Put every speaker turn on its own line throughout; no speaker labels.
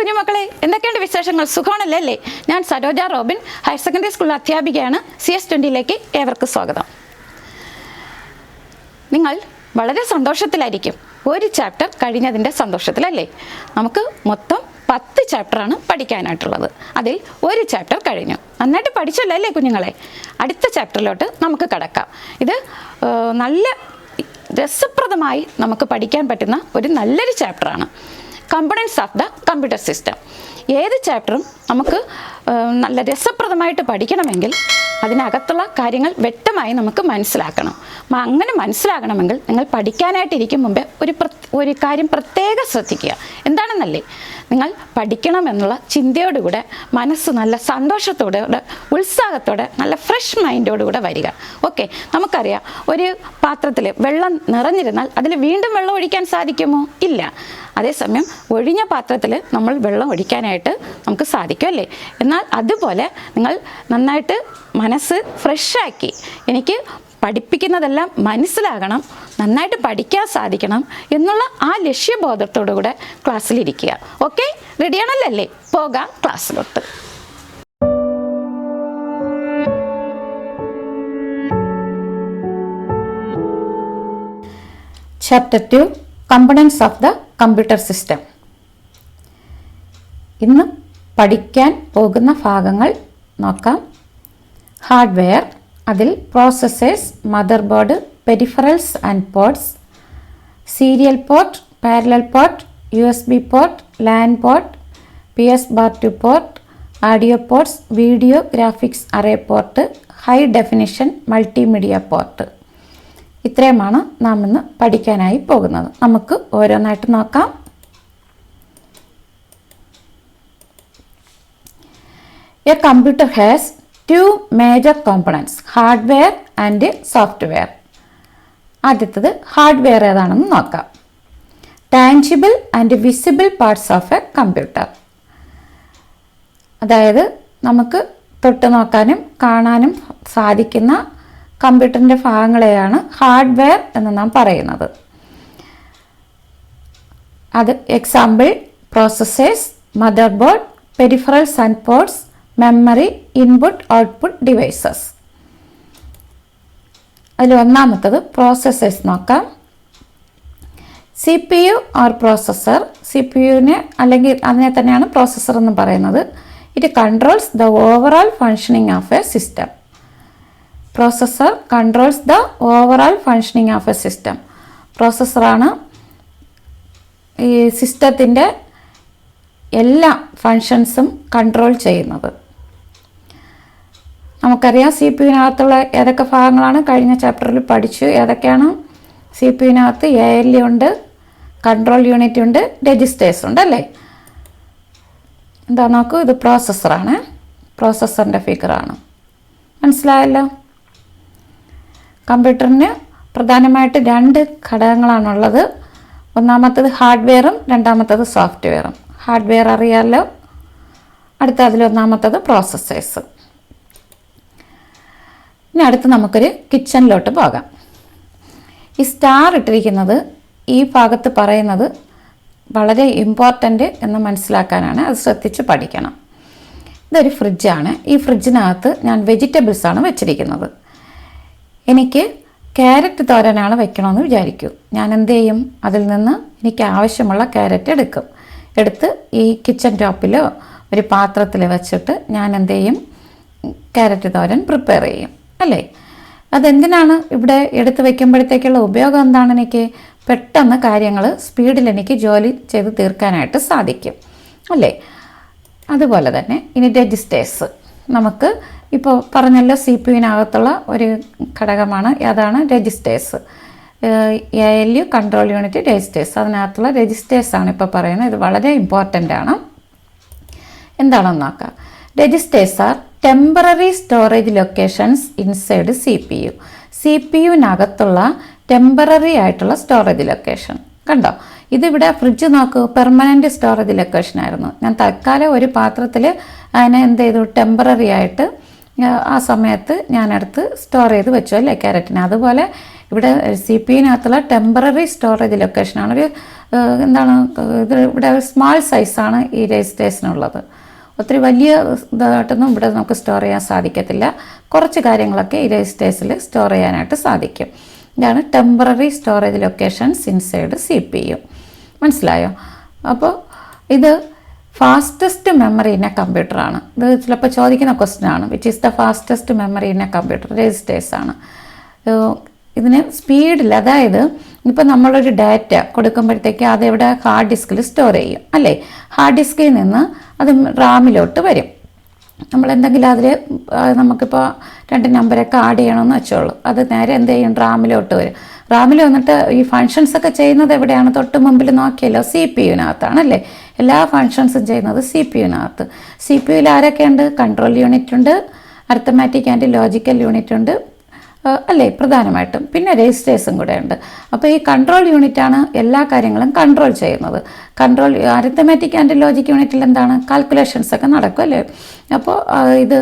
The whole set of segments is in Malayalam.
കുഞ്ഞുമക്കളെ, എന്തൊക്കെയുണ്ട് വിശേഷങ്ങൾ? സുഖമാണല്ലേ അല്ലേ? ഞാൻ Saroja Robin, higher secondary school അധ്യാപികയാണ്. CS20ലേക്ക് ഏവർക്കും സ്വാഗതം. നിങ്ങൾ വളരെ സന്തോഷത്തിലായിരിക്കും, ഒരു ചാപ്റ്റർ കഴിഞ്ഞതിൻ്റെ സന്തോഷത്തിലല്ലേ? നമുക്ക് മൊത്തം 10 ചാപ്റ്ററാണ് പഠിക്കാനായിട്ടുള്ളത്. അതിൽ ഒരു ചാപ്റ്റർ കഴിഞ്ഞു. നന്നായിട്ട് പഠിച്ചല്ലോ അല്ലേ കുഞ്ഞുങ്ങളെ? അടുത്ത ചാപ്റ്ററിലോട്ട് നമുക്ക് കടക്കാം. ഇത് നല്ല രസപ്രദമായി നമുക്ക് പഠിക്കാൻ പറ്റുന്ന ഒരു നല്ലൊരു ചാപ്റ്ററാണ്. Components of the computer system. ഏത് ചാപ്റ്ററും നമുക്ക് നല്ല രസപ്രദമായിട്ട് പഠിക്കണമെങ്കിൽ അതിനകത്തുള്ള കാര്യങ്ങൾ വ്യക്തമായി നമുക്ക് മനസ്സിലാക്കണം. അങ്ങനെ മനസ്സിലാകണമെങ്കിൽ നിങ്ങൾ പഠിക്കാനായിട്ടിരിക്കും മുമ്പേ ഒരു കാര്യം പ്രത്യേകം ശ്രദ്ധിക്കുക. എന്താണെന്നല്ലേ? നിങ്ങൾ പഠിക്കണമെന്നുള്ള ചിന്തയോടുകൂടെ, മനസ്സ് നല്ല സന്തോഷത്തോടെ, ഉത്സാഹത്തോടെ, നല്ല ഫ്രഷ് മൈൻഡോടുകൂടെ വരിക. ഓക്കെ, നമുക്കറിയാം, ഒരു പാത്രത്തിൽ വെള്ളം നിറഞ്ഞിരുന്നാൽ അതിൽ വീണ്ടും വെള്ളം ഒഴിക്കാൻ സാധിക്കുമോ? ഇല്ല. അതേസമയം ഒഴിഞ്ഞ പാത്രത്തിൽ നമ്മൾ വെള്ളം ഒഴിക്കാനായിട്ട് നമുക്ക് സാധിക്കും അല്ലേ? എന്നാൽ അതുപോലെ നിങ്ങൾ നന്നായിട്ട് മനസ്സ് ഫ്രഷാക്കി, എനിക്ക് പഠിപ്പിക്കുന്നതെല്ലാം മനസ്സിലാകണം, നന്നായിട്ട് പഠിക്കാൻ സാധിക്കണം എന്നുള്ള ആ ലക്ഷ്യബോധത്തോടുകൂടെ ക്ലാസ്സിലിരിക്കുക. ഓക്കെ, റെഡിയാണല്ലേ? പോകാം ക്ലാസ്സിലോട്ട്. Chapter 2 components of the computer system. ഇന്ന് പഠിക്കാൻ പോകുന്ന ഭാഗങ്ങൾ നോക്കാം. ഹാർഡ്വെയർ, അതിൽ processors, mother board, peripherals and ports, serial port, parallel port, USB port, LAN port, PS/2 port, audio ports, video graphics array port, high definition multimedia port. ഇത്രയുമാണ് നാം ഇന്ന് പഠിക്കാനായി പോകുന്നത്. നമുക്ക് ഓരോന്നായിട്ട് നോക്കാം. A computer has 2 major components, hardware and software. ആദ്യത്തത് ഹാർഡ്വെയർ ഏതാണെന്ന് നോക്കാം. Tangible and visible parts of A computer. അതായത് നമുക്ക് തൊട്ട് നോക്കാനും കാണാനും സാധിക്കുന്ന കമ്പ്യൂട്ടറിൻ്റെ ഭാഗങ്ങളെയാണ് ഹാർഡ്വെയർ എന്ന് നാം പറയുന്നത്. അത് example processors, mother board, peripherals and ports, memory, input output devices. അതിൽ ഒന്നാമത്തത് പ്രോസസ്സേഴ്സ് നോക്കാം. CPU or processor. CPUവിനെ അല്ലെങ്കിൽ അതിനെ തന്നെയാണ് പ്രോസസ്സർ എന്ന് പറയുന്നത്. It controls the overall functioning of a system. Processor controls the overall functioning of a system. പ്രോസസ്സറാണ് ഈ സിസ്റ്റത്തിൻ്റെ എല്ലാ ഫങ്ഷൻസും കൺട്രോൾ ചെയ്യുന്നത്. നമുക്കറിയാം CPUവിനകത്തുള്ള ഏതൊക്കെ ഭാഗങ്ങളാണ് കഴിഞ്ഞ ചാപ്റ്ററിൽ പഠിച്ചു. ഏതൊക്കെയാണ്? CPUവിനകത്ത് ALU ഉണ്ട്, കൺട്രോൾ യൂണിറ്റ് ഉണ്ട്, രജിസ്റ്റേഴ്സ് ഉണ്ട് അല്ലേ? എന്താ നോക്കൂ, ഇത് പ്രോസസ്സറാണ്, പ്രോസസ്സറിൻ്റെ ഫിഗറാണ്. മനസ്സിലായല്ലോ? കമ്പ്യൂട്ടറിന് പ്രധാനമായിട്ട് 2 ഘടകങ്ങളാണുള്ളത്. ഒന്നാമത്തത് ഹാർഡ്വെയറും രണ്ടാമത്തത് സോഫ്റ്റ്വെയറും. ഹാർഡ്വെയർ അറിയാമല്ലോ. അടുത്ത അതിലൊന്നാമത്തത് പ്രോസസ്സേഴ്സ്. ഇനി അടുത്ത് നമുക്കൊരു കിച്ചണിലോട്ട് പോകാം. ഈ സ്റ്റാർ ഇട്ടിരിക്കുന്നത് ഈ ഭാഗത്ത് പറയുന്നത് വളരെ ഇമ്പോർട്ടൻ്റ് എന്ന് മനസ്സിലാക്കാനാണ്. അത് ശ്രദ്ധിച്ച് പഠിക്കണം. ഇതൊരു ഫ്രിഡ്ജാണ്. ഈ ഫ്രിഡ്ജിനകത്ത് ഞാൻ വെജിറ്റബിൾസാണ് വെച്ചിരിക്കുന്നത്. എനിക്ക് ക്യാരറ്റ് തോരനാണ് വെക്കണമെന്ന് വിചാരിക്കൂ. ഞാൻ എന്ത് ചെയ്യും? അതിൽ നിന്ന് എനിക്ക് ആവശ്യമുള്ള ക്യാരറ്റ് എടുത്ത് ഈ കിച്ചൺ ടോപ്പിലോ ഒരു പാത്രത്തിൽ വെച്ചിട്ട് ഞാൻ എന്ത് ചെയ്യും? ക്യാരറ്റ് തോരൻ പ്രിപ്പയർ ചെയ്യും അല്ലേ? അതെന്തിനാണ് ഇവിടെ എടുത്ത് വയ്ക്കുമ്പോഴത്തേക്കുള്ള ഉപയോഗം എന്താണ്? എനിക്ക് പെട്ടെന്ന് കാര്യങ്ങൾ സ്പീഡിൽ എനിക്ക് ജോലി ചെയ്ത് തീർക്കാനായിട്ട് സാധിക്കും അല്ലേ? അതുപോലെ തന്നെ ഇനി രജിസ്റ്റേഴ്സ്. നമുക്ക് ഇപ്പോൾ പറഞ്ഞല്ലോ, CPUവിനകത്തുള്ള ഒരു ഘടകമാണ്. അതാണ് registers. ALU, control unit, registers. അതിനകത്തുള്ള രജിസ്റ്റേഴ്സാണ് ഇപ്പോൾ പറയുന്നത്. ഇത് വളരെ ഇമ്പോർട്ടൻ്റ് ആണ്. എന്താണെന്ന് നോക്കാം. Registers are temporary storage locations inside CPU. CPUവിനകത്തുള്ള ടെമ്പററി ആയിട്ടുള്ള സ്റ്റോറേജ് ലൊക്കേഷൻ. കണ്ടോ? ഇതിവിടെ ഫ്രിഡ്ജ് നോക്കൂ, പെർമനൻറ്റ് സ്റ്റോറേജ് ലൊക്കേഷൻ ആയിരുന്നു. ഞാൻ തൽക്കാലം ഒരു പാത്രത്തിൽ അതിനെ എന്ത് ചെയ്തു? ടെമ്പററി ആയിട്ട് ആ സമയത്ത് ഞാനെടുത്ത് സ്റ്റോർ ചെയ്ത് വെച്ചു അല്ലേ ക്യാരറ്റിന്. അതുപോലെ ഇവിടെ CPU-നകത്തുള്ള ടെമ്പററി സ്റ്റോറേജ് ലൊക്കേഷനാണ്. ഒരു എന്താണ് ഇത് ഇവിടെ സ്മാൾ സൈസാണ് ഈ രജിസ്റ്റേഴ്സിനുള്ളത്. ഒത്തിരി വലിയ ഇതായിട്ടൊന്നും ഇവിടെ നമുക്ക് സ്റ്റോർ ചെയ്യാൻ സാധിക്കത്തില്ല. കുറച്ച് കാര്യങ്ങളൊക്കെ ഈ രജിസ്റ്റേഴ്സിൽ സ്റ്റോർ ചെയ്യാനായിട്ട് സാധിക്കും. ഇതാണ് temporary storage locations inside CPU. മനസ്സിലായോ? അപ്പോൾ ഇത് ഫാസ്റ്റസ്റ്റ് മെമ്മറി ഇൻ എ കമ്പ്യൂട്ടറാണ്. ഇത് ചിലപ്പോൾ ചോദിക്കുന്ന ക്വസ്റ്റ്യൻ ആണ്. Which is the fastest memory in a computer? രജിസ്റ്റേഴ്സാണ്. ഇതിന് സ്പീഡിൽ, അതായത് ഇപ്പം നമ്മളൊരു ഡാറ്റ കൊടുക്കുമ്പോഴത്തേക്ക് അതെവിടെ ഹാർഡ് ഡിസ്കിൽ സ്റ്റോർ ചെയ്യും അല്ലേ? ഹാർഡ് ഡിസ്കിൽ നിന്ന് അത് റാമിലോട്ട് വരും. നമ്മളെന്തെങ്കിലും അതിൽ നമുക്കിപ്പോൾ 2 നമ്പരൊക്കെ ആഡ് ചെയ്യണമെന്ന് വെച്ചോളൂ. അത് നേരെ എന്ത് ചെയ്യും? റാമിലോട്ട് വരും. റാമിൽ വന്നിട്ട് ഈ ഫങ്ഷൻസ് ഒക്കെ ചെയ്യുന്നത് എവിടെയാണ്? തൊട്ട് മുമ്പിൽ നോക്കിയല്ലോ, CPU-നകത്താണ് അല്ലേ? എല്ലാ ഫങ്ഷൻസും ചെയ്യുന്നത് CPU-നകത്ത്. CPU-ൽ ആരൊക്കെയുണ്ട്? കൺട്രോൾ യൂണിറ്റ് ഉണ്ട്, അരിത്തമാറ്റിക് ആൻഡ് ലോജിക്കൽ യൂണിറ്റ് ഉണ്ട് അല്ലേ, പ്രധാനമായിട്ടും. പിന്നെ രജിസ്റ്റേഴ്സും കൂടെ ഉണ്ട്. അപ്പോൾ ഈ കൺട്രോൾ യൂണിറ്റാണ് എല്ലാ കാര്യങ്ങളും കൺട്രോൾ ചെയ്യുന്നത്. അരിത്തമാറ്റിക് ആൻഡ് ലോജിക് യൂണിറ്റിൽ എന്താണ്? കാൽക്കുലേഷൻസ് ഒക്കെ നടക്കും അല്ലേ? അപ്പോൾ ഇത്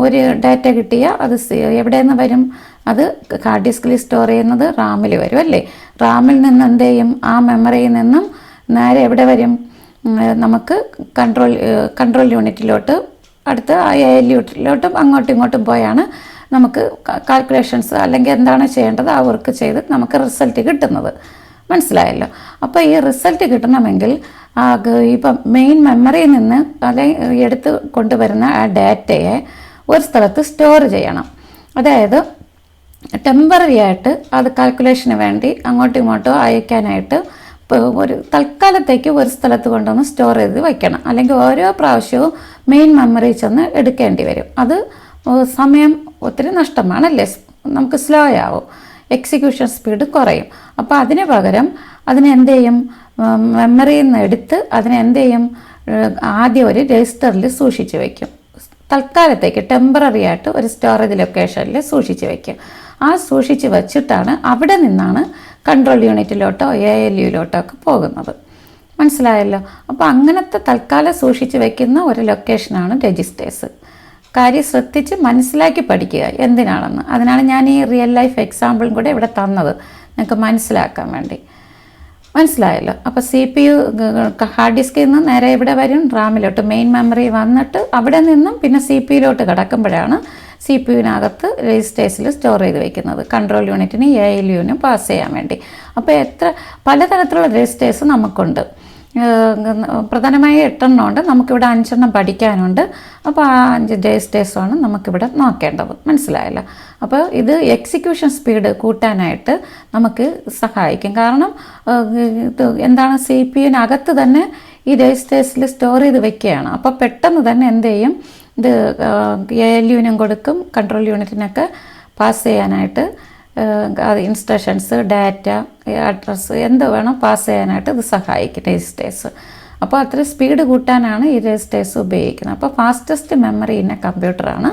ഒരു ഡാറ്റ കിട്ടിയാൽ അത് എവിടെ നിന്ന് വരും? അത് ഹാർഡ് ഡിസ്കിൽ സ്റ്റോർ ചെയ്യുന്നത് റാമിൽ വരും അല്ലേ? റാമിൽ നിന്ന് എന്ത് ചെയ്യും? ആ മെമ്മറിയിൽ നിന്നും നേരെ എവിടെ വരും? നമുക്ക് കൺട്രോൾ യൂണിറ്റിലോട്ട്, അടുത്ത ALU-ലോട്ടും അങ്ങോട്ടും ഇങ്ങോട്ടും പോയാണ് നമുക്ക് കാൽക്കുലേഷൻസ് അല്ലെങ്കിൽ എന്താണ് ചെയ്യേണ്ടത് ആ വർക്ക് ചെയ്ത് നമുക്ക് റിസൾട്ട് കിട്ടുന്നത്. മനസ്സിലായല്ലോ? അപ്പോൾ ഈ റിസൾട്ട് കിട്ടണമെങ്കിൽ ഇപ്പം മെയിൻ മെമ്മറിയിൽ നിന്ന് അല്ലെങ്കിൽ എടുത്ത് കൊണ്ടുവരുന്ന ആ ഡാറ്റയെ ഒരു സ്ഥലത്ത് സ്റ്റോർ ചെയ്യണം. അതായത് ടെമ്പററി ആയിട്ട് അത് കാൽക്കുലേഷന് വേണ്ടി അങ്ങോട്ടും ഇങ്ങോട്ടും അയക്കാനായിട്ട് ഒരു തൽക്കാലത്തേക്ക് ഒരു സ്ഥലത്ത് കൊണ്ടുവന്ന് സ്റ്റോർ ചെയ്ത് വയ്ക്കണം. അല്ലെങ്കിൽ ഓരോ പ്രാവശ്യവും മെയിൻ മെമ്മറി ചെന്ന് എടുക്കേണ്ടി വരും. അത് സമയം ഒത്തിരി നഷ്ടമാണല്ലേ? നമുക്ക് സ്ലോ ആവും, എക്സിക്യൂഷൻ സ്പീഡ് കുറയും. അപ്പോൾ അതിന് പകരം അതിനെന്ത് ചെയ്യും? മെമ്മറിയിൽ നിന്ന് എടുത്ത് അതിനെന്ത് ചെയ്യും? ആദ്യം ഒരു രജിസ്റ്ററിൽ സൂക്ഷിച്ച് വയ്ക്കും. തൽക്കാലത്തേക്ക് ടെമ്പററി ആയിട്ട് ഒരു സ്റ്റോറേജ് ലൊക്കേഷനിൽ സൂക്ഷിച്ച് വയ്ക്കും. ആ സൂക്ഷിച്ച് വച്ചിട്ടാണ് അവിടെ നിന്നാണ് കൺട്രോൾ യൂണിറ്റിലോട്ടോ ALU-ലോട്ടോ ഒക്കെ പോകുന്നത്. മനസ്സിലായല്ലോ? അപ്പോൾ അങ്ങനത്തെ തൽക്കാലം സൂക്ഷിച്ച് വയ്ക്കുന്ന ഒരു ലൊക്കേഷനാണ് രജിസ്റ്റേഴ്സ്. കാര്യം ശ്രദ്ധിച്ച് മനസ്സിലാക്കി പഠിക്കുക എന്തിനാണെന്ന്. അതിനാണ് ഞാൻ ഈ റിയൽ ലൈഫ് എക്സാമ്പിളും കൂടെ ഇവിടെ തന്നത്, നിങ്ങൾക്ക് മനസ്സിലാക്കാൻ വേണ്ടി. മനസ്സിലായല്ലോ? അപ്പോൾ CPU ഹാർഡ് ഡിസ്കിൽ നിന്ന് നേരെ ഇവിടെ വരും, റാമിലോട്ട് മെയിൻ മെമ്മറി വന്നിട്ട് അവിടെ നിന്നും പിന്നെ CPU-ലോട്ട് കിടക്കുമ്പോഴാണ് CPU-നകത്ത് രജിസ്റ്റേഴ്സിൽ സ്റ്റോർ ചെയ്ത് വയ്ക്കുന്നത്, കൺട്രോൾ യൂണിറ്റിന് ALU-നും പാസ് ചെയ്യാൻ വേണ്ടി. അപ്പോൾ പലതരത്തിലുള്ള രജിസ്റ്റേഴ്സ് നമുക്കുണ്ട്. പ്രധാനമായി 8 ഉണ്ട്. നമുക്കിവിടെ 5 പഠിക്കാനുണ്ട്. അപ്പോൾ ആ 5 രജിസ്റ്റേഴ്സാണ് നമുക്കിവിടെ നോക്കേണ്ടത്. മനസ്സിലായല്ലോ? അപ്പോൾ ഇത് എക്സിക്യൂഷൻ സ്പീഡ് കൂട്ടാനായിട്ട് നമുക്ക് സഹായിക്കും. കാരണം എന്താണ്? CPU-നകത്ത് തന്നെ ഈ രജിസ്റ്റേഴ്സിൽ സ്റ്റോർ ചെയ്ത് വെക്കുകയാണ്. അപ്പോൾ പെട്ടെന്ന് തന്നെ എന്ത് ചെയ്യും? ഇത് ALU-നും കൊടുക്കും, കൺട്രോൾ യൂണിറ്റിനൊക്കെ പാസ് ചെയ്യാനായിട്ട് ഇൻസ്ട്രക്ഷൻസ്, ഡാറ്റ, അഡ്രസ്സ് എന്ത് വേണം പാസ് ചെയ്യാനായിട്ട് ഇത് സഹായിക്കും രജിസ്റ്റേഴ്സ്. അപ്പോൾ അത്ര സ്പീഡ് കൂട്ടാനാണ് ഈ രജിസ്റ്റേഴ്സ് ഉപയോഗിക്കുന്നത്. അപ്പോൾ ഫാസ്റ്റസ്റ്റ് മെമ്മറി ഇൻ എ കമ്പ്യൂട്ടറാണ്.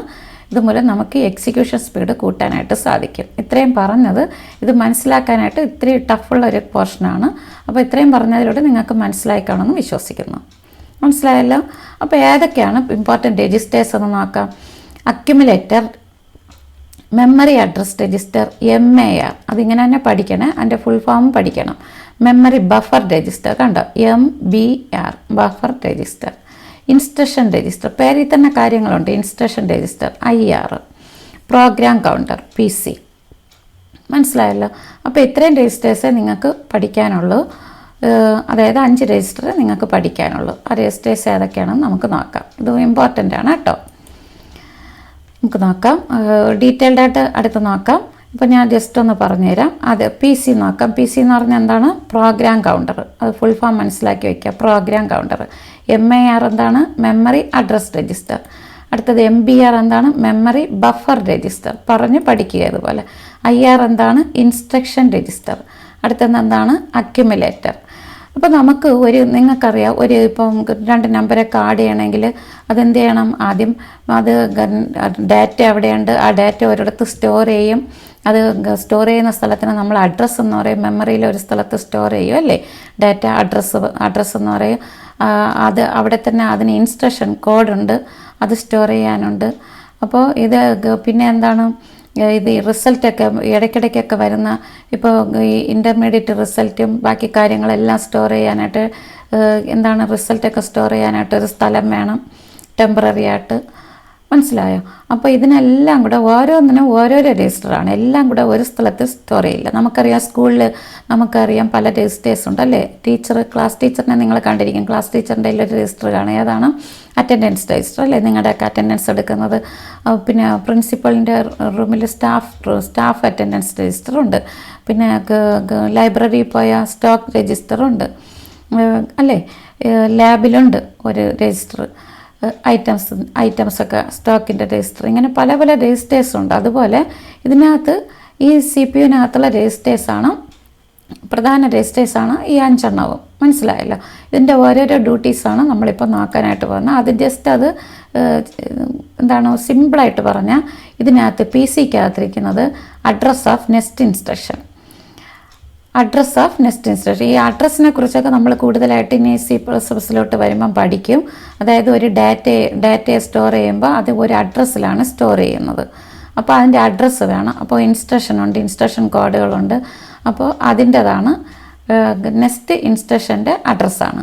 ഇതുമൂലം നമുക്ക് എക്സിക്യൂഷൻ സ്പീഡ് കൂട്ടാനായിട്ട് സാധിക്കും. ഇത്രയും പറഞ്ഞത് ഇത് മനസ്സിലാക്കാനായിട്ട് ഇത്തിരി ടഫുള്ളൊരു പോർഷനാണ്. അപ്പോൾ ഇത്രയും പറഞ്ഞതിലൂടെ നിങ്ങൾക്ക് മനസ്സിലായി കാണുമെന്ന് വിശ്വസിക്കുന്നു. മനസ്സിലായല്ലോ? അപ്പോൾ ഏതൊക്കെയാണ് ഇമ്പോർട്ടൻറ്റ് രജിസ്റ്റേഴ്സ് എന്ന് നോക്കാം. Accumulator, memory address register, MAR, അതിങ്ങനെ തന്നെ പഠിക്കണം, അതിൻ്റെ ഫുൾ ഫോം പഠിക്കണം. മെമ്മറി ബഫർ രജിസ്റ്റർ, കണ്ടോ, MBR, buffer register. Instruction register, പേരിൽ തന്നെ കാര്യങ്ങളുണ്ട്. Instruction register, IR. Program counter, PC. മനസ്സിലായല്ലോ? അപ്പോൾ ഇത്രയും രജിസ്റ്റേഴ്സേ നിങ്ങൾക്ക് പഠിക്കാനുള്ളൂ. അതായത് 5 രജിസ്റ്റർ നിങ്ങൾക്ക് പഠിക്കാനുള്ളൂ. ആ രജിസ്റ്റേഴ്സ് ഏതൊക്കെയാണെന്ന് നമുക്ക് നോക്കാം. ഇത് ഇമ്പോർട്ടൻ്റ് ആണ് കേട്ടോ. നമുക്ക് നോക്കാം, ഡീറ്റെയിൽഡ് ആയിട്ട് അടുത്ത് നോക്കാം. ഇപ്പോൾ ഞാൻ ജസ്റ്റ് ഒന്ന് പറഞ്ഞുതരാം. അത് PC നോക്കാം. PC എന്ന് പറഞ്ഞാൽ എന്താണ്? Program counter. അത് ഫുൾ ഫോം മനസ്സിലാക്കി വയ്ക്കുക. Program counter. MAR എന്താണ്? Memory address register. അടുത്തത് MBR എന്താണ്? Memory buffer register. പറഞ്ഞ് പഠിക്കുക ഇതുപോലെ. IR എന്താണ്? Instruction register. അടുത്തത് എന്താണ്? അക്യുമുലേറ്റർ. അപ്പോൾ നമുക്ക് നിങ്ങൾക്കറിയാം, ഇപ്പം 2 നമ്പരൊക്കെ ആഡ് ചെയ്യണമെങ്കിൽ അതെന്ത് ചെയ്യണം? ആദ്യം അത് ഡാറ്റ എവിടെയുണ്ട്, ആ ഡാറ്റ ഒരിടത്ത് സ്റ്റോർ ചെയ്യും. അത് സ്റ്റോർ ചെയ്യുന്ന സ്ഥലത്തിന് നമ്മൾ അഡ്രസ്സ് എന്ന് പറയും. മെമ്മറിയിൽ ഒരു സ്ഥലത്ത് സ്റ്റോർ ചെയ്യും അല്ലേ? ഡാറ്റ അഡ്രസ്സ് എന്ന് പറയും. അത് അവിടെ തന്നെ അതിന് ഇൻസ്ട്രക്ഷൻ കോഡുണ്ട്, അത് സ്റ്റോർ ചെയ്യാനുണ്ട്. അപ്പോൾ ഇത് പിന്നെ എന്താണ്? ഇത് റിസൾട്ടൊക്കെ ഇടയ്ക്കിടയ്ക്കൊക്കെ വരുന്ന ഇപ്പോൾ ഈ ഇൻ്റർമീഡിയറ്റ് റിസൾട്ടും ബാക്കി കാര്യങ്ങളെല്ലാം സ്റ്റോർ ചെയ്യാനായിട്ട് എന്താണ് റിസൾട്ടൊക്കെ സ്റ്റോർ ചെയ്യാനായിട്ട് ഒരു സ്ഥലം വേണം ടെമ്പററി ആയിട്ട്. മനസ്സിലായോ? അപ്പോൾ ഇതിനെല്ലാം കൂടെ ഓരോന്നിനും ഓരോരോ രജിസ്റ്ററാണ്. എല്ലാം കൂടെ ഒരു സ്ഥലത്ത് സ്റ്റോർ ചെയ്യില്ല. നമുക്കറിയാം സ്കൂളിൽ നമുക്കറിയാം പല രജിസ്റ്റേഴ്സ് ഉണ്ട് അല്ലേ? ക്ലാസ് ടീച്ചറിനെ നിങ്ങൾ കണ്ടിരിക്കും. ക്ലാസ് ടീച്ചറിൻ്റെ ഒരു രജിസ്റ്റർ കാണും. ഏതാണ്? അറ്റൻഡൻസ് രജിസ്റ്റർ അല്ലേ? നിങ്ങളുടെയൊക്കെ അറ്റൻഡൻസ് എടുക്കുന്നത്. പിന്നെ പ്രിൻസിപ്പളിൻ്റെ റൂമിൽ സ്റ്റാഫ് അറ്റൻഡൻസ് രജിസ്റ്ററുണ്ട്. പിന്നെ ലൈബ്രറിയിൽ പോയ സ്റ്റോക്ക് രജിസ്റ്ററുണ്ട് അല്ലേ? ലാബിലുണ്ട് ഒരു രജിസ്റ്റർ, ഐറ്റംസൊക്കെ സ്റ്റോക്കിൻ്റെ രജിസ്റ്റർ. ഇങ്ങനെ പല പല രജിസ്റ്റേഴ്സ് ഉണ്ട്. അതുപോലെ ഇതിനകത്ത് ഈ CPU-നകത്തുള്ള രജിസ്റ്റേഴ്സാണ് പ്രധാന രജിസ്റ്റേഴ്സാണ് ഈ 5 എണ്ണവും. മനസ്സിലായല്ലോ? ഇതിൻ്റെ ഓരോരോ ഡ്യൂട്ടീസാണ് നമ്മളിപ്പോൾ നോക്കാനായിട്ട് പോകുന്നത്. അത് ജസ്റ്റ് അത് എന്താണ് സിമ്പിളായിട്ട് പറഞ്ഞാൽ ഇതിനകത്ത് PC-ക്കകത്തിരിക്കുന്നത് അഡ്രസ് ഓഫ് നെക്സ്റ്റ് ഇൻസ്ട്രക്ഷൻ. ഈ അഡ്രസ്സിനെ കുറിച്ചൊക്കെ നമ്മൾ കൂടുതലായിട്ട് ഇനി C++ലോട്ട് വരുമ്പം പഠിക്കും. അതായത് ഒരു ഡാറ്റയെ സ്റ്റോർ ചെയ്യുമ്പോൾ അത് ഒരു അഡ്രസ്സിലാണ് സ്റ്റോർ ചെയ്യുന്നത്. അപ്പോൾ അതിൻ്റെ അഡ്രസ്സ് വേണം. അപ്പോൾ ഇൻസ്ട്രക്ഷൻ കോഡുകളുണ്ട്. അപ്പോൾ അതിൻ്റെതാണ് നെക്സ്റ്റ് ഇൻസ്ട്രക്ഷൻ്റെ അഡ്രസ്സാണ്.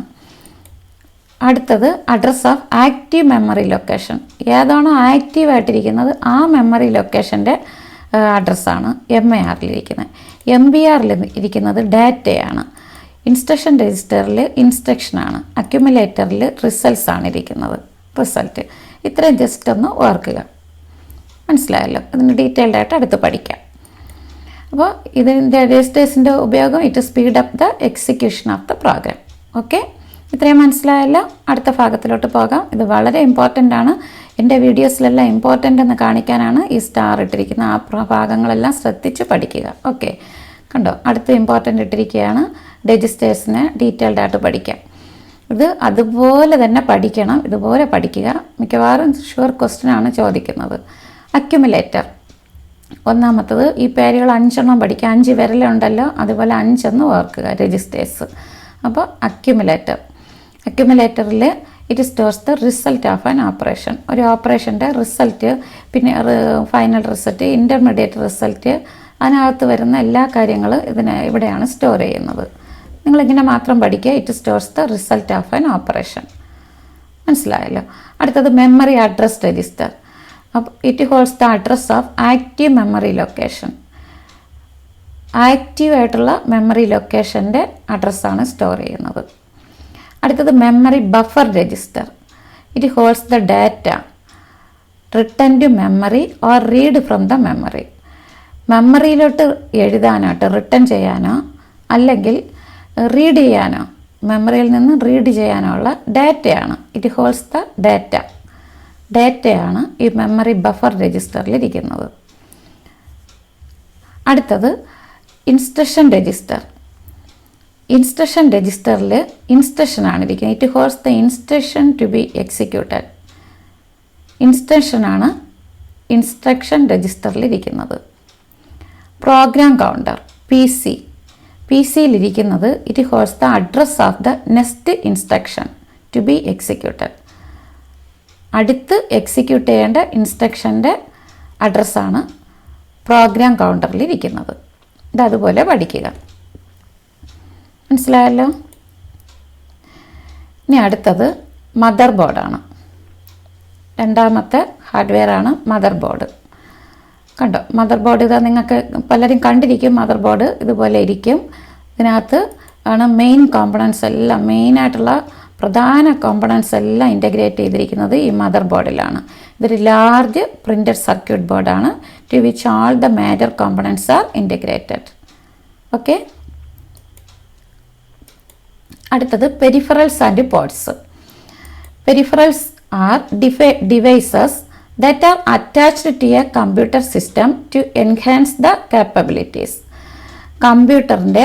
അടുത്തത് address of active memory location. ഏതാണോ ആക്റ്റീവായിട്ടിരിക്കുന്നത് ആ മെമ്മറി ലൊക്കേഷൻ്റെ അഡ്രസ്സാണ് MAR-ലിരിക്കുന്നത്. MBR-ൽ ഇരിക്കുന്നത് ഡാറ്റയാണ്. ഇൻസ്ട്രക്ഷൻ രജിസ്റ്ററിൽ ഇൻസ്ട്രക്ഷനാണ്. അക്യുമുലേറ്ററിൽ റിസൾട്ട്സ് ആണ് ഇരിക്കുന്നത്. റിസൾട്ട് ഇത്രയും ജസ്റ്റ് ഒന്ന് ഓർക്കുക. മനസ്സിലായല്ലോ? അതിന് ഡീറ്റെയിൽഡ് ആയിട്ട് അടുത്ത് പഠിക്കാം. അപ്പോൾ ഇതിൻ്റെ രജിസ്റ്റേഴ്സിൻ്റെ ഉപയോഗം it speed up the execution of the program. Okay, ഇത്രയും മനസ്സിലായല്ലോ? അടുത്ത ഭാഗത്തിലോട്ട് പോകാം. ഇത് വളരെ ഇമ്പോർട്ടൻ്റ് ആണ്. എൻ്റെ വീഡിയോസിലെല്ലാം ഇമ്പോർട്ടൻ്റ് എന്ന് കാണിക്കാനാണ് ഈ സ്റ്റാർ ഇട്ടിരിക്കുന്നത്. ആ ഭാഗങ്ങളെല്ലാം ശ്രദ്ധിച്ച് പഠിക്കുക. ഓക്കെ, കണ്ടോ? അടുത്ത് ഇമ്പോർട്ടൻ്റ് ഇട്ടിരിക്കുകയാണ്. രജിസ്റ്റേഴ്സിനെ ഡീറ്റെയിൽഡ് ആയിട്ട് പഠിക്കാം. ഇത് അതുപോലെ തന്നെ പഠിക്കണം. ഇതുപോലെ പഠിക്കുക. മിക്കവാറും ഷുവർ ക്വസ്റ്റ്യൻ ആണ് ചോദിക്കുന്നത്. അക്യുമുലേറ്റർ ഒന്നാമത്തത്. ഈ പേരുകൾ 5 എണ്ണം പഠിക്കുക. 5 വിരലുണ്ടല്ലോ, അതുപോലെ 5 എന്ന് ഓർക്കുക രജിസ്റ്റേഴ്സ്. അപ്പോൾ അക്യുമുലേറ്ററിൽ it stores the result of an operation. ഒരു ഓപ്പറേഷൻ്റെ റിസൾട്ട്, പിന്നെ ഫൈനൽ റിസൾട്ട്, ഇൻ്റർമീഡിയറ്റ് റിസൾട്ട്, അതിനകത്ത് വരുന്ന എല്ലാ കാര്യങ്ങളും ഇവിടെയാണ് സ്റ്റോർ ചെയ്യുന്നത്. നിങ്ങളിങ്ങനെ മാത്രം പഠിക്കുക. It stores the result of an operation. മനസ്സിലായല്ലോ? അടുത്തത് മെമ്മറി അഡ്രസ് രജിസ്റ്റർ. അപ്പോൾ it holds the address of active memory location. ആക്റ്റീവായിട്ടുള്ള മെമ്മറി ലൊക്കേഷൻ്റെ അഡ്രസ്സാണ് സ്റ്റോർ ചെയ്യുന്നത്. അടുത്തത് memory buffer register. It holds the data return to memory or read from the memory. മെമ്മറിയിലോട്ട് എഴുതാനായിട്ട് റിട്ടേൺ ചെയ്യാനോ അല്ലെങ്കിൽ റീഡ് ചെയ്യാനോ, മെമ്മറിയിൽ നിന്ന് റീഡ് ചെയ്യാനോ ഉള്ള ഡാറ്റയാണ്. ഇറ്റ് ഹോൾഡ്സ് ദ ഡാറ്റയാണ് ഈ മെമ്മറി ബഫർ രജിസ്റ്ററിലിരിക്കുന്നത്. അടുത്തത് ഇൻസ്ട്രക്ഷൻ രജിസ്റ്റർ. ഇൻസ്ട്രക്ഷൻ രജിസ്റ്ററിൽ ഇൻസ്ട്രക്ഷനാണ് ഇരിക്കുന്നത്. It holds the instruction to be executed. ഇൻസ്ട്രക്ഷനാണ് ഇൻസ്ട്രക്ഷൻ രജിസ്റ്ററിലിരിക്കുന്നത്. പ്രോഗ്രാം കൗണ്ടർ PC-യിലിരിക്കുന്നത് it holds the address of the next instruction to be executed. അടുത്ത് എക്സിക്യൂട്ട് ചെയ്യേണ്ട ഇൻസ്ട്രക്ഷൻ്റെ അഡ്രസ്സാണ് പ്രോഗ്രാം കൗണ്ടറിലിരിക്കുന്നത്. ഇതതുപോലെ പഠിക്കുക. മനസ്സിലായല്ലോ? ഇനി അടുത്തത് മദർ ബോർഡാണ്. രണ്ടാമത്തെ ഹാർഡ്വെയറാണ് മദർ ബോർഡ്. കണ്ടോ? മദർ ബോർഡ് ഇതാ, നിങ്ങൾക്ക് പലരും കണ്ടിരിക്കും. മദർ ബോർഡ് ഇതുപോലെ ഇരിക്കും. ഇതിനകത്ത് ആണ് മെയിൻ കോമ്പണൻസ് എല്ലാം, മെയിനായിട്ടുള്ള പ്രധാന കോമ്പണൻസ് എല്ലാം ഇൻ്റഗ്രേറ്റ് ചെയ്തിരിക്കുന്നത് ഈ മദർ ബോർഡിലാണ്. ഇതൊരു ലാർജ് പ്രിൻറ്റഡ് സർക്യൂട്ട് ബോർഡാണ് to which all the major components are integrated. Okay, അടുത്തത് peripherals and ports. Peripherals are devices that are attached to a computer system to enhance the capabilities. കമ്പ്യൂട്ടറിൻ്റെ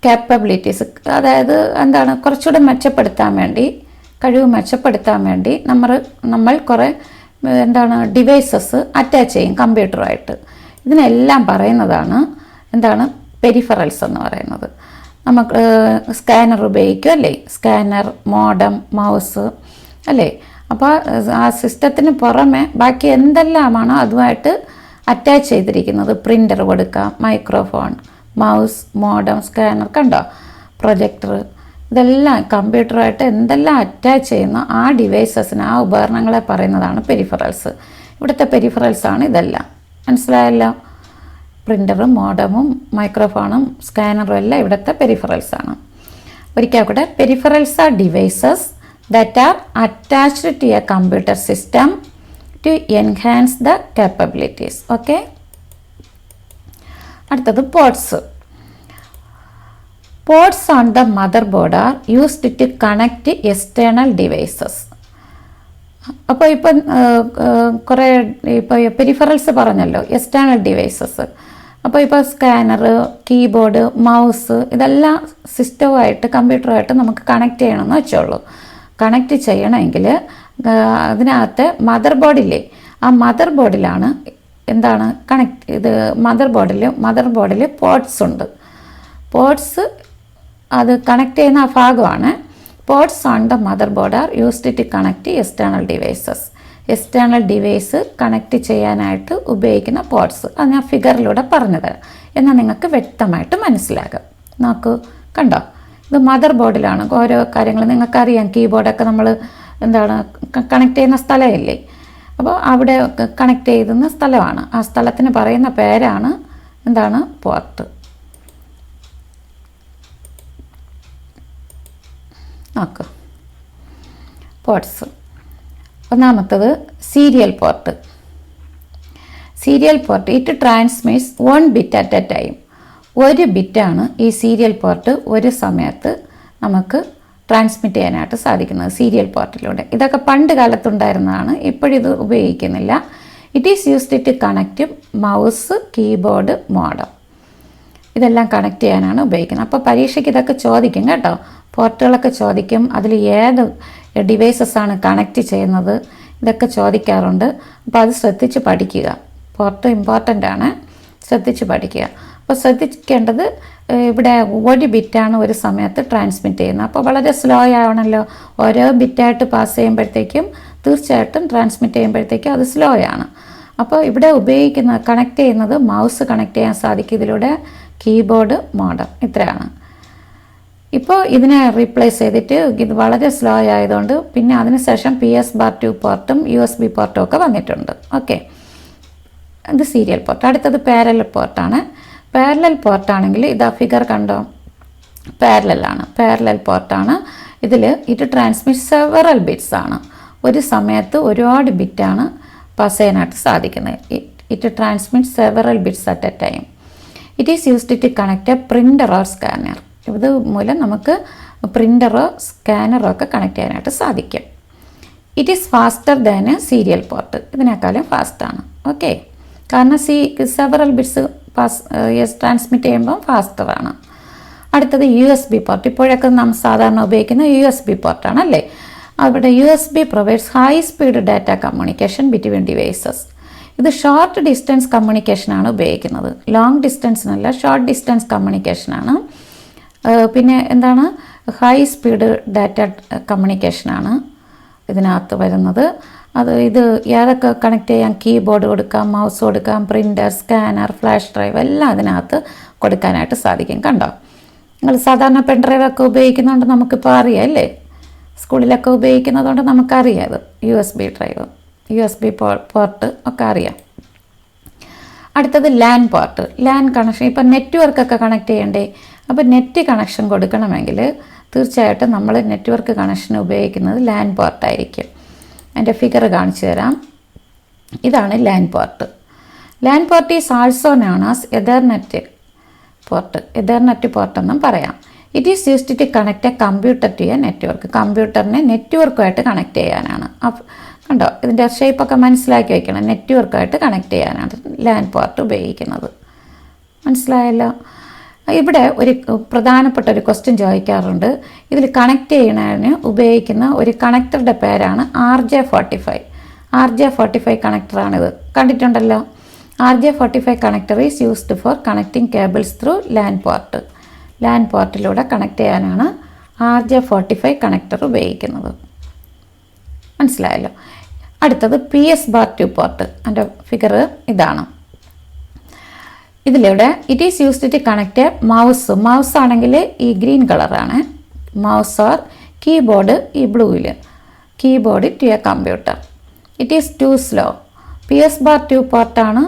capabilities, അതായത് എന്താണ്, കുറച്ചുകൂടെ മെച്ചപ്പെടുത്താൻ വേണ്ടി, കഴിവ് മെച്ചപ്പെടുത്താൻ വേണ്ടി നമ്മൾ കുറേ എന്താണ് ഡിവൈസസ് അറ്റാച്ച് ചെയ്യും കമ്പ്യൂട്ടറുമായിട്ട്. ഇതിനെല്ലാം പറയുന്നതാണ് എന്താണ് പെരിഫറൽസ് എന്ന് പറയുന്നത്. നമുക്ക് സ്കാനർ ഉപയോഗിക്കും അല്ലേ? സ്കാനർ, മോഡം, മൗസ് അല്ലേ? അപ്പോൾ ആ സിസ്റ്റത്തിന് പുറമെ ബാക്കി എന്തെല്ലാമാണോ അതുമായിട്ട് അറ്റാച്ച് ചെയ്തിരിക്കുന്നത് പ്രിൻ്റർ കൊടുക്കാം, മൈക്രോഫോൺ, മൗസ്, മോഡം, സ്കാനർ, കണ്ടോ, പ്രൊജക്ടർ, ഇതെല്ലാം കമ്പ്യൂട്ടറുമായിട്ട് എന്തെല്ലാം അറ്റാച്ച് ചെയ്യുന്ന ആ ഡിവൈസസിന്, ആ ഉപകരണങ്ങളെ പറയുന്നതാണ് പെരിഫറൽസ്. ഇവിടുത്തെ പെരിഫറൽസാണ് ഇതെല്ലാം. മനസ്സിലായല്ലോ? പ്രിൻ്ററും മോഡമും മൈക്രോഫോണും സ്കാനറും എല്ലാം ഇവിടുത്തെ പെരിഫറൽസാണ്. ഒരിക്കൽ കൂടെ, peripherals are devices that are attached to a computer system to enhance the capabilities. Okay. അടുത്തത് ports. Ports on the motherboard are used to connect external devices. അപ്പോൾ ഇപ്പം കുറേ ഇപ്പോൾ പെരിഫറൽസ് പറഞ്ഞല്ലോ, എക്സ്റ്റേണൽ ഡിവൈസസ്. അപ്പോൾ ഇപ്പോൾ സ്കാനർ, കീബോർഡ്, മൗസ്, ഇതെല്ലാം സിസ്റ്റവുമായിട്ട് കമ്പ്യൂട്ടറുമായിട്ട് നമുക്ക് കണക്ട് ചെയ്യണമെന്ന് വെച്ചോളൂ. കണക്ട് ചെയ്യണമെങ്കിൽ അതിനകത്ത് മദർ ബോർഡിലാണ് എന്താണ് ഇത് മദർ ബോർഡിൽ പോർട്സ് ഉണ്ട്. പോർട്സ് അത് കണക്ട് ചെയ്യുന്ന ആ ഭാഗമാണ്. Ports on the motherboard are used to connect external devices. External device connect ചെയ്യാനായിട്ട് ഉപയോഗിക്കുന്ന പോർട്സ് അത് ഞാൻ ഫിഗറിലൂടെ പറഞ്ഞു തരാം, എന്നാൽ നിങ്ങൾക്ക് വ്യക്തമായിട്ട് മനസ്സിലാകും. നോക്കൂ, കണ്ടോ, ഇത് മദർ ബോർഡിലാണ് ഓരോ കാര്യങ്ങൾ. നിങ്ങൾക്കറിയാം, കീബോർഡൊക്കെ നമ്മൾ കണക്ട് ചെയ്യുന്ന സ്ഥലമില്ലേ, അപ്പോൾ അവിടെ കണക്ട് ചെയ്യുന്ന സ്ഥലമാണ്. ആ സ്ഥലത്തിന് പറയുന്ന പേരാണ് പോർട്ട്. നോക്ക്, പോർട്സ്. ഒന്നാമത്തത് serial port. It transmits 1 bit at a time. 1 ബിറ്റാണ് ഈ സീരിയൽ പോർട്ട് ഒരു സമയത്ത് നമുക്ക് ട്രാൻസ്മിറ്റ് ചെയ്യാനായിട്ട് സാധിക്കുന്നത് സീരിയൽ പോർട്ടിലൂടെ. ഇതൊക്കെ പണ്ട് കാലത്തുണ്ടായിരുന്നതാണ്, ഇപ്പോഴിത് ഉപയോഗിക്കുന്നില്ല. It is used to connect mouse, keyboard, modem, ഇതെല്ലാം കണക്ട് ചെയ്യാനാണ് ഉപയോഗിക്കുന്നത്. അപ്പോൾ പരീക്ഷയ്ക്ക് ഇതൊക്കെ ചോദിക്കും കേട്ടോ, പോർട്ടുകളൊക്കെ ചോദിക്കും. അതിൽ ഏത് ഡിവൈസസാണ് കണക്ട് ചെയ്യുന്നത്, ഇതൊക്കെ ചോദിക്കാറുണ്ട്. അപ്പോൾ അത് ശ്രദ്ധിച്ച് പഠിക്കുക. പോർട്ട് ഇമ്പോർട്ടൻ്റ് ആണ്, ശ്രദ്ധിച്ച് പഠിക്കുക. അപ്പോൾ ശ്രദ്ധിക്കേണ്ടത്, ഇവിടെ 1 ബിറ്റാണ് ഒരു സമയത്ത് ട്രാൻസ്മിറ്റ് ചെയ്യുന്നത്. അപ്പോൾ വളരെ സ്ലോ ആവണമല്ലോ, ഓരോ ബിറ്റായിട്ട് പാസ് ചെയ്യുമ്പോഴത്തേക്കും തീർച്ചയായിട്ടും ട്രാൻസ്മിറ്റ് ചെയ്യുമ്പോഴത്തേക്കും അത് സ്ലോ ആണ്. അപ്പോൾ ഇവിടെ കണക്ട് ചെയ്യുന്നത് മൗസ് കണക്ട് ചെയ്യാൻ സാധിക്കും ഇതിലൂടെ, കീബോർഡ്, മോഡം, ഇത്രയാണ്. ഇപ്പോൾ ഇതിനെ റീപ്ലേസ് ചെയ്തിട്ട് ഇത് വളരെ സ്ലോ ആയതുകൊണ്ട് പിന്നെ അതിനുശേഷം PS/2 പോർട്ടും USB പോർട്ടും ഒക്കെ വന്നിട്ടുണ്ട്. ഓക്കെ, ഇത് സീരിയൽ പോർട്ട്. അടുത്തത് പാരലൽ പോർട്ടാണ്. പാരലൽ പോർട്ടാണെങ്കിൽ ഇതാ ഫിഗർ കണ്ടോ, പാരലൽ പോർട്ടാണ്. ഇത് ട്രാൻസ്മിറ്റ് സെവറൽ ബിറ്റ്സ് ആണ്. ഒരു സമയത്ത് ഒരുപാട് ബിറ്റാണ് പാസ് ചെയ്യാനായിട്ട് സാധിക്കുന്നത്. It transmit several bits at a time. It is used to connect a printer or scanner. ഇത് മൂലം നമുക്ക് പ്രിൻ്ററോ സ്കാനറോ ഒക്കെ കണക്ട് ചെയ്യാനായിട്ട് സാധിക്കും. It is faster than a serial port. ഇതിനേക്കാളും ഫാസ്റ്റാണ്. ഓക്കെ, കാരണം സെവറൽ ബിറ്റ്സ് ട്രാൻസ്മിറ്റ് ചെയ്യുമ്പോൾ ഫാസ്റ്ററാണ്. അടുത്തത് USB പോർട്ട്. ഇപ്പോഴൊക്കെ നാം സാധാരണ ഉപയോഗിക്കുന്ന USB പോർട്ടാണ് അല്ലേ. അവിടെ USB provides high speed data communication between devices. ഇത് ഷോർട്ട് ഡിസ്റ്റൻസ് കമ്മ്യൂണിക്കേഷനാണ് ഉപയോഗിക്കുന്നത്, ലോങ് ഡിസ്റ്റൻസിനല്ല, ഷോർട്ട് ഡിസ്റ്റൻസ് കമ്മ്യൂണിക്കേഷനാണ്. പിന്നെ ഹൈ സ്പീഡ് ഡാറ്റ കമ്മ്യൂണിക്കേഷനാണ് ഇതിനകത്ത് വരുന്നത്. ഇത് ഏതൊക്കെ കണക്ട് ചെയ്യാം, കീബോർഡ് കൊടുക്കാം, മൗസ് കൊടുക്കാം, പ്രിൻ്റർ, സ്കാനർ, ഫ്ലാഷ് ഡ്രൈവ് എല്ലാം അതിനകത്ത് കൊടുക്കാനായിട്ട് സാധിക്കും. കണ്ടോ, നിങ്ങൾ സാധാരണ പെൻ ഡ്രൈവൊക്കെ ഉപയോഗിക്കുന്നതുകൊണ്ട് നമുക്കിപ്പോൾ അറിയാം അല്ലേ, സ്കൂളിലൊക്കെ ഉപയോഗിക്കുന്നതുകൊണ്ട് നമുക്കറിയാം. ഇത് USB പോർട്ട് ഒക്കെ അറിയാം. അടുത്തത് ലാൻ പോർട്ട്. LAN connection. ഇപ്പം നെറ്റ്വർക്കൊക്കെ കണക്ട് ചെയ്യണ്ടേ, അപ്പോൾ നെറ്റ് കണക്ഷൻ കൊടുക്കണമെങ്കിൽ തീർച്ചയായിട്ടും നമ്മൾ നെറ്റ്വർക്ക് കണക്ഷൻ ഉപയോഗിക്കുന്നത് ലാൻ പോർട്ടായിരിക്കും. അതിൻ്റെ ഫിഗർ കാണിച്ചു തരാം. ഇതാണ് LAN port. LAN port is also known as Ethernet port എന്നും പറയാം. It is used to connect a computer to a network. കമ്പ്യൂട്ടറിനെ നെറ്റ്വർക്കുമായിട്ട് കണക്ട് ചെയ്യാനാണ്. കണ്ടോ, ഇതിൻ്റെ ഷേപ്പൊക്കെ മനസ്സിലാക്കി വയ്ക്കണം. നെറ്റ്വർക്കായിട്ട് കണക്ട് ചെയ്യാനാണ് ലാൻ പോർട്ട് ഉപയോഗിക്കുന്നത്. മനസ്സിലായല്ലോ. ഇവിടെ ഒരു പ്രധാനപ്പെട്ട ഒരു ക്വസ്റ്റ്യൻ ചോദിക്കാറുണ്ട്. ഇതിൽ കണക്ട് ചെയ്യുന്നതിന് ഉപയോഗിക്കുന്ന ഒരു കണക്ടറുടെ പേരാണ് RJ45. RJ45 കണക്ടറാണിത്. കണ്ടിട്ടുണ്ടല്ലോ. RJ45 connector is used for connecting cables through LAN port. LAN പോർട്ടിലൂടെ കണക്ട് ചെയ്യാനാണ് RJ45 കണക്ടർ ഉപയോഗിക്കുന്നത്. മനസ്സിലായല്ലോ. അടുത്തത് PS/2 പോർട്ട്. അതിൻ്റെ ഫിഗർ ഇതാണ്. ഇതിലൂടെ it is used to connect mouse ആണെങ്കിൽ ഈ ഗ്രീൻ കളറാണ് മൗസ് ഓർ കീബോർഡ് ഈ ബ്ലൂവിൽ keyboard to a computer. It is too slow. PS2 പോർട്ടാണ്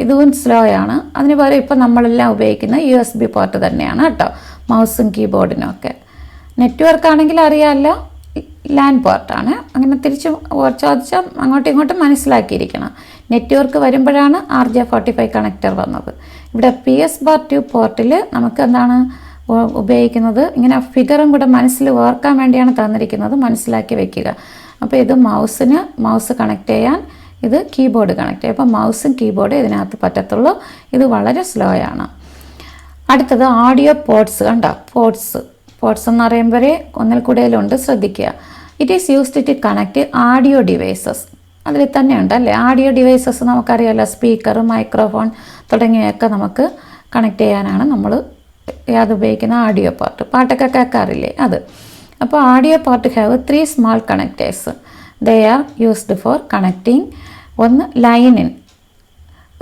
ഇതും സ്ലോ ആണ്. അതിന് പകരം ഇപ്പം നമ്മളെല്ലാം ഉപയോഗിക്കുന്ന USB പോർട്ട് തന്നെയാണ് കേട്ടോ മൗസും കീബോർഡിനും ഒക്കെ. നെറ്റ്വർക്ക് ആണെങ്കിൽ അറിയാമല്ലോ ലാൻ പോർട്ടാണ്. അങ്ങനെ തിരിച്ച് ചോദിച്ചാൽ അങ്ങോട്ടും ഇങ്ങോട്ടും മനസ്സിലാക്കിയിരിക്കണം. നെറ്റ്വർക്ക് വരുമ്പോഴാണ് RJ45 കണക്ടർ വന്നത്. ഇവിടെ PS2 പോർട്ടിൽ നമുക്ക് എന്താണ് ഉപയോഗിക്കുന്നത്, ഇങ്ങനെ ഫിഗറും കൂടെ മനസ്സിൽ ഓർക്കാൻ വേണ്ടിയാണ് തന്നിരിക്കുന്നത്, മനസ്സിലാക്കി വെക്കുക. അപ്പോൾ ഇത് മൗസ് കണക്ട് ചെയ്യാൻ, ഇത് കീബോർഡ് കണക്ട് ചെയ്യാം. അപ്പോൾ മൗസും കീബോർഡും ഇതിനകത്ത് പറ്റത്തുള്ളൂ. ഇത് വളരെ സ്ലോ ആണ്. അടുത്തത് ഓഡിയോ പോർട്സ്. കണ്ടോ പോർട്സ് എന്ന് പറയുമ്പോൾ ഒന്നിൽ കൂടുതലുണ്ട്, ശ്രദ്ധിക്കുക. It is used to connect audio devices. അതിൽ തന്നെ ഉണ്ട് അല്ലേ ഓഡിയോ ഡിവൈസസ്. നമുക്കറിയാമല്ലോ സ്പീക്കർ, മൈക്രോഫോൺ തുടങ്ങിയവയൊക്കെ നമുക്ക് കണക്ട് ചെയ്യാനാണ് നമ്മൾ അത് ഉപയോഗിക്കുന്ന ഓഡിയോ പോർട്ട്. പാട്ടൊക്കെ കേൾക്കാറില്ലേ അത്. അപ്പോൾ audio port have 3 small connectors. They are used for connecting. ഒന്ന് ലൈനിൻ,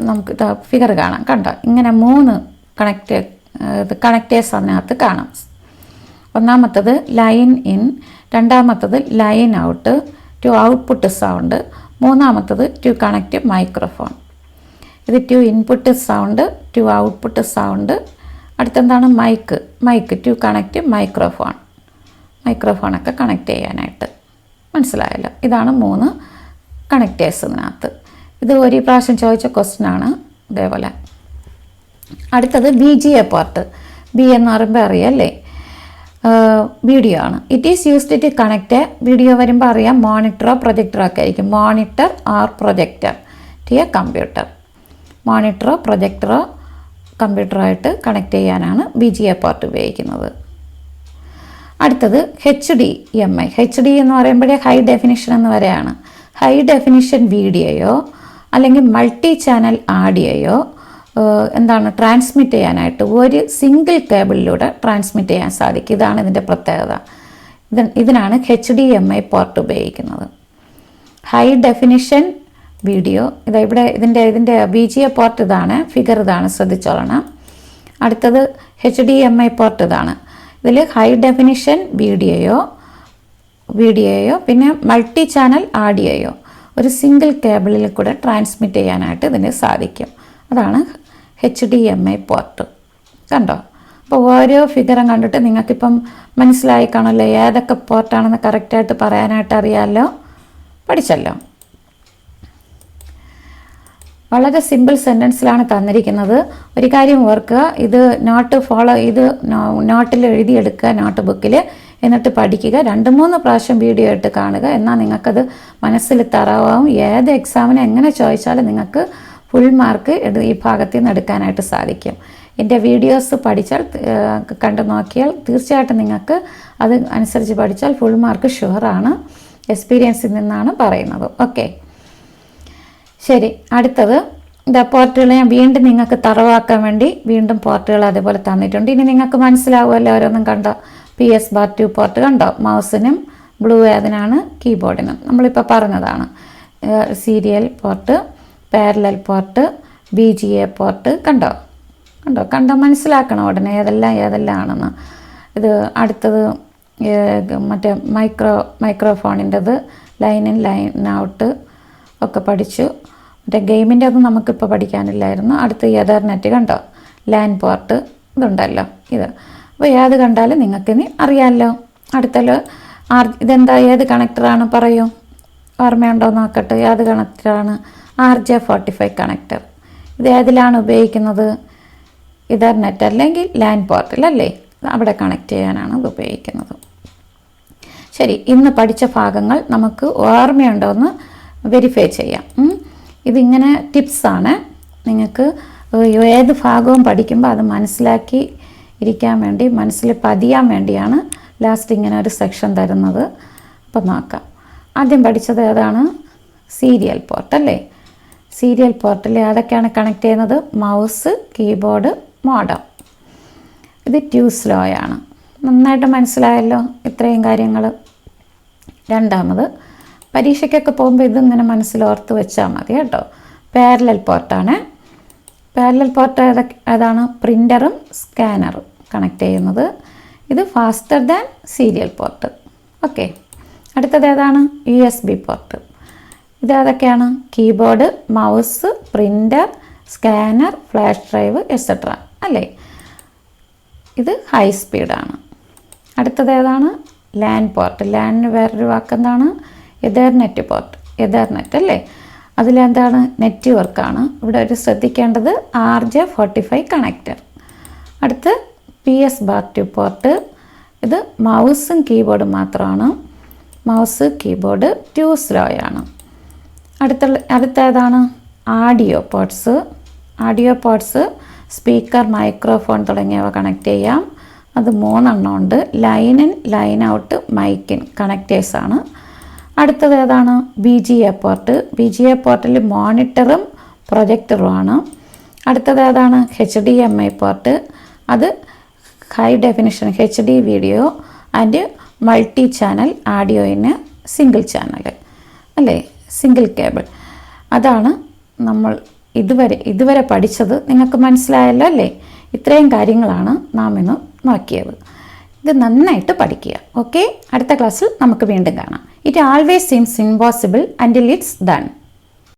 നമുക്ക് ഫിഗർ കാണാം കണ്ടോ, ഇങ്ങനെ 3 കണക്ടേഴ്സ് അതിനകത്ത് കാണാം. ഒന്നാമത്തത് ലൈൻ ഇൻ, രണ്ടാമത്തത് line out to output sound, മൂന്നാമത്തത് ടു കണക്റ്റ് മൈക്രോഫോൺ. ഇത് to input sound, to output sound. അടുത്തെന്താണ് മൈക്ക് ടു കണക്റ്റ് മൈക്രോഫോണൊക്കെ കണക്ട് ചെയ്യാനായിട്ട്. മനസ്സിലായല്ലോ, ഇതാണ് 3 കണക്റ്റേഴ്സ് ഇതിനകത്ത്. ഇത് ഒരു പ്രാവശ്യം ചോദിച്ച ക്വസ്റ്റ്യനാണ് ഇതേപോലെ. അടുത്തത് VGA പോർട്ട്. ബി എന്ന് പറയുമ്പോൾ അറിയാമല്ലേ വീഡിയോ ആണ്. It is used to connect, video വരുമ്പോൾ അറിയാം മോണിറ്ററോ പ്രൊജക്ടറോ ഒക്കെ ആയിരിക്കും. Monitor or projector to a computer. മോണിറ്ററോ പ്രൊജക്ടറോ കമ്പ്യൂട്ടറായിട്ട് കണക്ട് ചെയ്യാനാണ് VGA പോർട്ട് ഉപയോഗിക്കുന്നത്. അടുത്തത് HDMI. HD എന്ന് പറയുമ്പോഴേ ഹൈ ഡെഫിനിഷൻ എന്ന് വരെയാണ്. ഹൈ ഡെഫിനിഷൻ വീഡിയോയോ അല്ലെങ്കിൽ മൾട്ടി ചാനൽ ആഡിയോയോ എന്താണ് ട്രാൻസ്മിറ്റ് ചെയ്യാനായിട്ട് ഒരു സിംഗിൾ കേബിളിലൂടെ ട്രാൻസ്മിറ്റ് ചെയ്യാൻ സാധിക്കും. ഇതാണ് ഇതിൻ്റെ പ്രത്യേകത. ഇതിനാണ് HDMI പോർട്ട് ഉപയോഗിക്കുന്നത്. ഹൈ ഡെഫിനിഷൻ വീഡിയോ ഇവിടെ ഇതിൻ്റെ VGA പോർട്ട് ഇതാണ്, ഫിഗർ ഇതാണ്, ശ്രദ്ധിച്ചോളണം. അടുത്തത് HDMI പോർട്ട് ഇതാണ്. ഇതിൽ ഹൈ ഡെഫിനിഷൻ വീഡിയോയോ പിന്നെ മൾട്ടി ചാനൽ ആഡിയോയോ ഒരു സിംഗിൾ കേബിളിൽ കൂടെ ട്രാൻസ്മിറ്റ് ചെയ്യാനായിട്ട് ഇതിന് സാധിക്കും. അതാണ് HDMI പോർട്ട്. കണ്ടോ? അപ്പോൾ ഓരോ ഫിഗറും കണ്ടിട്ട് നിങ്ങൾക്കിപ്പം മനസ്സിലായി കാണുമല്ലോ ഏതൊക്കെ പോർട്ടാണെന്ന് കറക്റ്റായിട്ട് പറയാനായിട്ട് അറിയാമല്ലോ, പഠിച്ചല്ലോ. വളരെ സിമ്പിൾ സെൻറ്റൻസിലാണ് തന്നിരിക്കുന്നത്. ഒരു കാര്യം ഓർക്കുക, ഇത് നോട്ടിൽ എഴുതിയെടുക്കുക, നോട്ട് ബുക്കിൽ, എന്നിട്ട് പഠിക്കുക. 2-3 പ്രാവശ്യം വീഡിയോ ഇട്ട് കാണുക. എന്നാൽ നിങ്ങൾക്കത് മനസ്സിൽ തറവാവും. ഏത് എക്സാമിന് എങ്ങനെ ചോദിച്ചാലും നിങ്ങൾക്ക് ഫുൾ മാർക്ക് ഈ ഭാഗത്തു നിന്ന് എടുക്കാനായിട്ട് സാധിക്കും. എൻ്റെ വീഡിയോസ് കണ്ടു നോക്കിയാൽ തീർച്ചയായിട്ടും നിങ്ങൾക്ക് അത് അനുസരിച്ച് പഠിച്ചാൽ ഫുൾ മാർക്ക് ഷുവറാണ്. എക്സ്പീരിയൻസിൽ നിന്നാണ് പറയുന്നത്. ഓക്കെ, ശരി. അടുത്തത് പോർട്ടുകൾ ഞാൻ വീണ്ടും നിങ്ങൾക്ക് തറവാക്കാൻ വേണ്ടി വീണ്ടും പോർട്ടുകൾ അതേപോലെ തന്നിട്ടുണ്ട്. ഇനി നിങ്ങൾക്ക് മനസ്സിലാവുമല്ലോ ഓരോന്നും കണ്ടോ. PS2 പോർട്ട് കണ്ടോ, മൗസിനും ബ്ലൂ ഏതിനാണ് കീബോർഡിനും നമ്മളിപ്പോൾ പറഞ്ഞതാണ്. Serial port, parallel port, VGA port കണ്ടോ മനസ്സിലാക്കണം ഉടനെ ഏതെല്ലാം ആണെന്ന്. ഇത് അടുത്തത് മറ്റേ മൈക്രോഫോണിൻ്റെത് ലൈൻ ഇൻ ലൈൻ ഔട്ട് ഒക്കെ പഠിച്ചു. മറ്റേ ഗെയിമിൻ്റെ ഒന്നും നമുക്കിപ്പോൾ പഠിക്കാനില്ലായിരുന്നു. അടുത്ത് എതർനെറ്റ് കണ്ടോ, ലാൻ പോർട്ട് ഇതുണ്ടല്ലോ ഇത്. അപ്പോൾ ഏത് കണ്ടാലും നിങ്ങൾക്കിനി അറിയാമല്ലോ. അടുത്തല്ലോ ഇതെന്താ, ഏത് കണക്ടറാണ് പറയൂ, ഓർമ്മയുണ്ടോ നോക്കട്ടെ. ഏത് കണക്ടറാണ്? RJ45 connector. ഇത് ഏതിലാണ് ഉപയോഗിക്കുന്നത്? എതർനെറ്റ് അല്ലെങ്കിൽ ലാൻ പോർട്ടിലല്ലേ, അവിടെ കണക്ട് ചെയ്യാനാണ് ഇത് ഉപയോഗിക്കുന്നത്. ശരി, ഇന്ന് പഠിച്ച ഭാഗങ്ങൾ നമുക്ക് ഓർമ്മയുണ്ടോ എന്ന് വെരിഫൈ ചെയ്യാം. ഇതിങ്ങനെ ടിപ്സാണ്. നിങ്ങൾക്ക് ഏത് ഭാഗവും പഠിക്കുമ്പോൾ അത് മനസ്സിലാക്കി ഇരിക്കാൻ വേണ്ടി, മനസ്സിൽ പതിയാൻ വേണ്ടിയാണ് ലാസ്റ്റ് ഇങ്ങനെ ഒരു സെക്ഷൻ തരുന്നത്. അപ്പം നോക്കാം. ആദ്യം പഠിച്ചത് ഏതാണ്? സീരിയൽ പോർട്ട് അല്ലേ. സീരിയൽ പോർട്ടിൽ ഏതൊക്കെയാണ് കണക്ട് ചെയ്യുന്നത്? Mouse, keyboard, modem. ഇത് ട്യൂ സ്ലോ ആണ്. നന്നായിട്ട് മനസ്സിലായല്ലോ ഇത്രയും കാര്യങ്ങൾ. രണ്ടാമത് പരീക്ഷയ്ക്കൊക്കെ പോകുമ്പോൾ ഇതിങ്ങനെ മനസ്സിലോർത്ത് വെച്ചാൽ മതി കേട്ടോ. പാരലൽ പോർട്ടാണ്. പാരലൽ പോർട്ട് ഏതാണ്? പ്രിൻ്ററും സ്കാനറും കണക്ട് ചെയ്യുന്നത്. ഇത് faster than serial port. Okay, അടുത്തത് ഏതാണ്? USB port. ഇതേതൊക്കെയാണ്? Keyboard, mouse, printer, scanner, flash drive etcetera അല്ലേ? ഇത് ഹൈ സ്പീഡാണ്. അടുത്തത് ഏതാണ്? LAN port. ലാനിന് വേറൊരു വാക്കെന്താണ്? Ethernet port. എതർനെറ്റ് അല്ലേ? അതിലെന്താണ്? നെറ്റ്വർക്കാണ്. ഇവിടെ ഒരു ശ്രദ്ധിക്കേണ്ടത് RJ45 കണക്റ്റർ. അടുത്ത് PS/2 പോർട്ട്. ഇത് മൗസും കീബോർഡും മാത്രമാണ്. മൗസ് കീബോർഡ് 2 സ്ലോയാണ്. അടുത്തേതാണ്? Audio ports. Audio ports speaker, microphone തുടങ്ങിയവ കണക്ട് ചെയ്യാം. അത് 3 ഉണ്ട്. Line in, line out, mic in കണക്റ്റേഴ്സാണ്. അടുത്തത് ഏതാണ്? BGA port. BGA പോർട്ടിൽ മോണിറ്ററും പ്രൊജക്ടറുമാണ്. അടുത്തത് ഏതാണ്? HDMI port. അത് high definition HD video and multi channel ആഡിയോയിന് സിംഗിൾ ചാനൽ അല്ലേ? Single cable. അതാണ് നമ്മൾ ഇതുവരെ പഠിച്ചത്. നിങ്ങൾക്ക് മനസ്സിലായല്ലോ അല്ലേ? ഇത്രയും കാര്യങ്ങളാണ് നാം ഇന്ന് നോക്കിയത്. ഇത് നന്നായിട്ട് പഠിക്കുക. ഓക്കെ, അടുത്ത ക്ലാസ്സിൽ നമുക്ക് വീണ്ടും കാണാം. It always seems impossible അൻറ്റിൽ it's done.